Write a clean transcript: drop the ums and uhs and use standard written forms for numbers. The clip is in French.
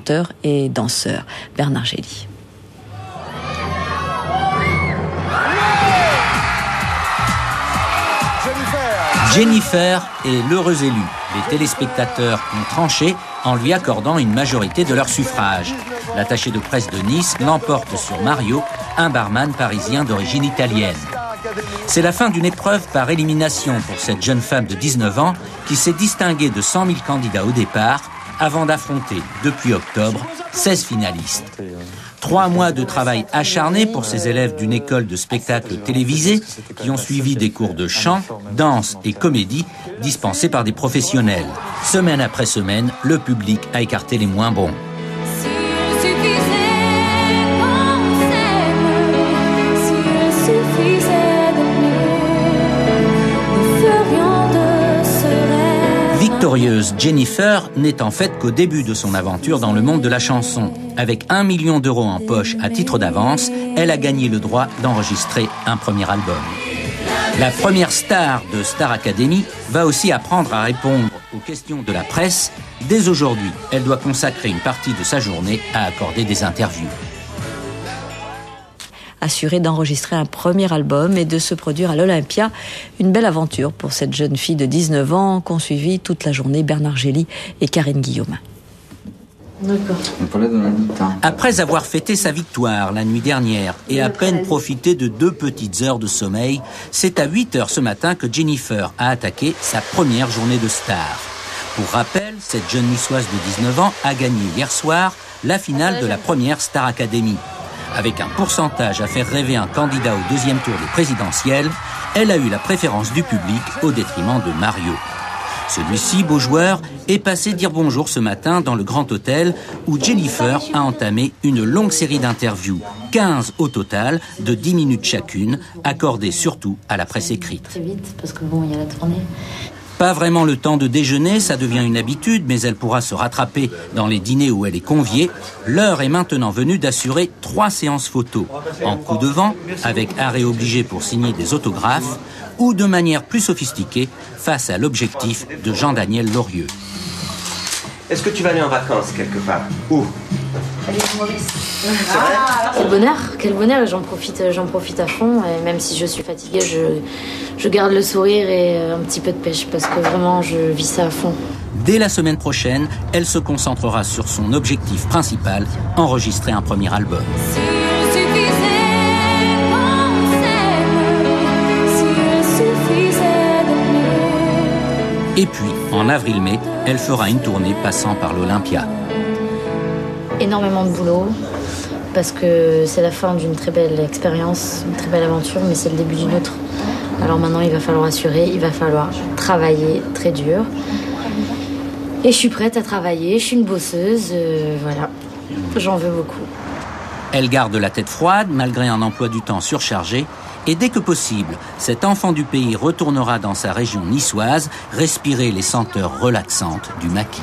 chanteur et danseur. Bernard Gély. Jennifer est l'heureux élu. Les téléspectateurs ont tranché en lui accordant une majorité de leur suffrage. L'attaché de presse de Nice l'emporte sur Mario, un barman parisien d'origine italienne. C'est la fin d'une épreuve par élimination pour cette jeune femme de 19 ans qui s'est distinguée de 100 000 candidats au départ avant d'affronter, depuis octobre, 16 finalistes. 3 mois de travail acharné pour ces élèves d'une école de spectacle télévisé qui ont suivi des cours de chant, danse et comédie dispensés par des professionnels. Semaine après semaine, le public a écarté les moins bons. Victorieuse, Jennifer n'est en fait qu'au début de son aventure dans le monde de la chanson. Avec 1 million d'euros en poche à titre d'avance, elle a gagné le droit d'enregistrer un premier album. La première star de Star Academy va aussi apprendre à répondre aux questions de la presse. Dès aujourd'hui, elle doit consacrer une partie de sa journée à accorder des interviews. Assuré d'enregistrer un premier album et de se produire à l'Olympia. Une belle aventure pour cette jeune fille de 19 ans qu'ont suivi toute la journée Bernard Gély et Karine Guillaume. D'accord. Après avoir fêté sa victoire la nuit dernière et à peine profité de 2 petites heures de sommeil, c'est à 8h ce matin que Jennifer a attaqué sa première journée de star. Pour rappel, cette jeune niçoise de 19 ans a gagné hier soir la finale de la première Star Academy. Avec un pourcentage à faire rêver un candidat au 2e tour des présidentielles, elle a eu la préférence du public au détriment de Mario. Celui-ci, beau joueur, est passé dire bonjour ce matin dans le Grand Hôtel où Jennifer a entamé une longue série d'interviews, 15 au total, de 10 minutes chacune, accordées surtout à la presse écrite. Très vite, parce que bon, il y a la tournée. Pas vraiment le temps de déjeuner, ça devient une habitude, mais elle pourra se rattraper dans les dîners où elle est conviée. L'heure est maintenant venue d'assurer 3 séances photos, en coup de vent, avec arrêt obligé pour signer des autographes, ou de manière plus sophistiquée, face à l'objectif de Jean-Daniel Lorieux. Est-ce que tu vas aller en vacances quelque part? Où? Quel bonheur, et j'en profite à fond, et même si je suis fatiguée, je garde le sourire et un petit peu de pêche, parce que vraiment je vis ça à fond. Dès la semaine prochaine, elle se concentrera sur son objectif principal, enregistrer un premier album. Et puis, en avril-mai, elle fera une tournée passant par l'Olympia. Énormément de boulot, parce que c'est la fin d'une très belle expérience, une très belle aventure, mais c'est le début d'une autre. Alors maintenant, il va falloir assurer, il va falloir travailler très dur. Et je suis prête à travailler, je suis une bosseuse, voilà, j'en veux beaucoup. Elle garde la tête froide, malgré un emploi du temps surchargé, et dès que possible, cet enfant du pays retournera dans sa région niçoise, respirer les senteurs relaxantes du maquis.